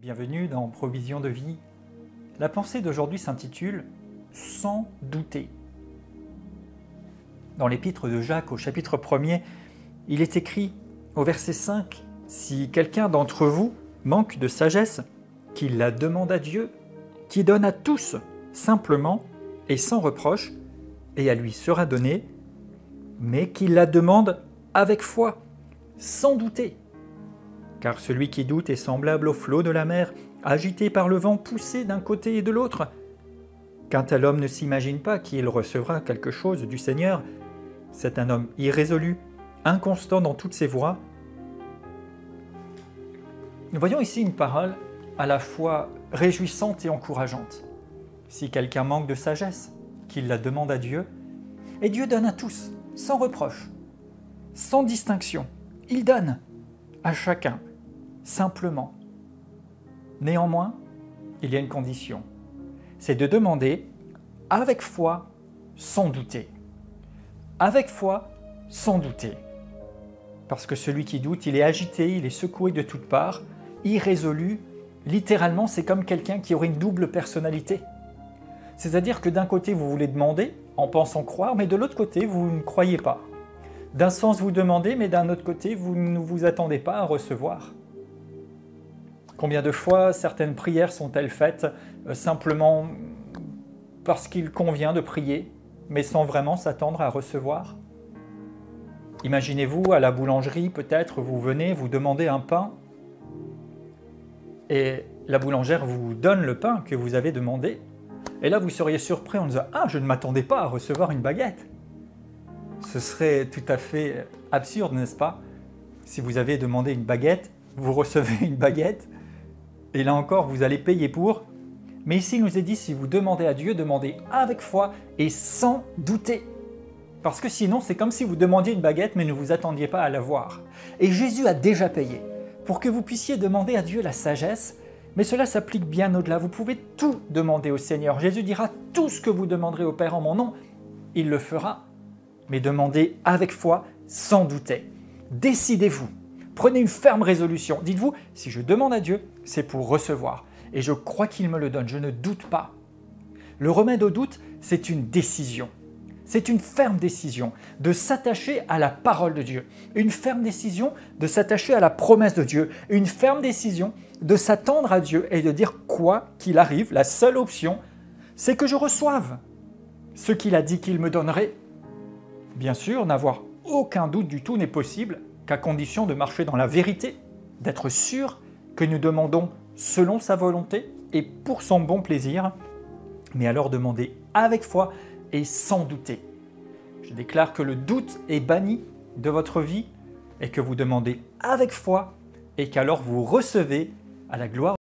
Bienvenue dans Provision de vie. La pensée d'aujourd'hui s'intitule « Sans douter ». Dans l'épître de Jacques au chapitre 1er, il est écrit au verset 5 « Si quelqu'un d'entre vous manque de sagesse, qu'il la demande à Dieu, qui donne à tous simplement et sans reproche, et elle lui sera donnée, mais qu'il la demande avec foi, sans douter. Car celui qui doute est semblable au flot de la mer, agité par le vent, poussé d'un côté et de l'autre. Qu'un tel homme ne s'imagine pas qu'il recevra quelque chose du Seigneur, c'est un homme irrésolu, inconstant dans toutes ses voies. Nous voyons ici une parole à la fois réjouissante et encourageante. Si quelqu'un manque de sagesse, qu'il la demande à Dieu, et Dieu donne à tous, sans reproche, sans distinction. Il donne à chacun, simplement. Néanmoins, il y a une condition, c'est de demander avec foi, sans douter. Avec foi, sans douter. Parce que celui qui doute, il est agité, il est secoué de toutes parts, irrésolu. Littéralement, c'est comme quelqu'un qui aurait une double personnalité. C'est-à-dire que d'un côté, vous voulez demander, en pensant croire, mais de l'autre côté, vous ne croyez pas. D'un sens, vous demandez, mais d'un autre côté, vous ne vous attendez pas à recevoir. Combien de fois certaines prières sont-elles faites simplement parce qu'il convient de prier, mais sans vraiment s'attendre à recevoir? Imaginez-vous à la boulangerie, peut-être, vous venez, vous demandez un pain, et la boulangère vous donne le pain que vous avez demandé, et là vous seriez surpris en disant « Ah, je ne m'attendais pas à recevoir une baguette !» Ce serait tout à fait absurde, n'est-ce pas? Si vous avez demandé une baguette, vous recevez une baguette, et là encore, vous allez payer pour. Mais ici, il nous est dit, si vous demandez à Dieu, demandez avec foi et sans douter. Parce que sinon, c'est comme si vous demandiez une baguette, mais ne vous attendiez pas à l'avoir. Et Jésus a déjà payé pour que vous puissiez demander à Dieu la sagesse, mais cela s'applique bien au-delà. Vous pouvez tout demander au Seigneur. Jésus dira, tout ce que vous demanderez au Père en mon nom, il le fera. Mais demandez avec foi, sans douter. Décidez-vous. Prenez une ferme résolution. Dites-vous, si je demande à Dieu, c'est pour recevoir. Et je crois qu'il me le donne, je ne doute pas. Le remède au doute, c'est une décision. C'est une ferme décision de s'attacher à la parole de Dieu. Une ferme décision de s'attacher à la promesse de Dieu. Une ferme décision de s'attendre à Dieu et de dire quoi qu'il arrive, la seule option, c'est que je reçoive ce qu'il a dit qu'il me donnerait. Bien sûr, n'avoir aucun doute du tout n'est possible qu'à condition de marcher dans la vérité, d'être sûr que nous demandons selon sa volonté et pour son bon plaisir, mais alors demandez avec foi et sans douter. Je déclare que le doute est banni de votre vie et que vous demandez avec foi et qu'alors vous recevez à la gloire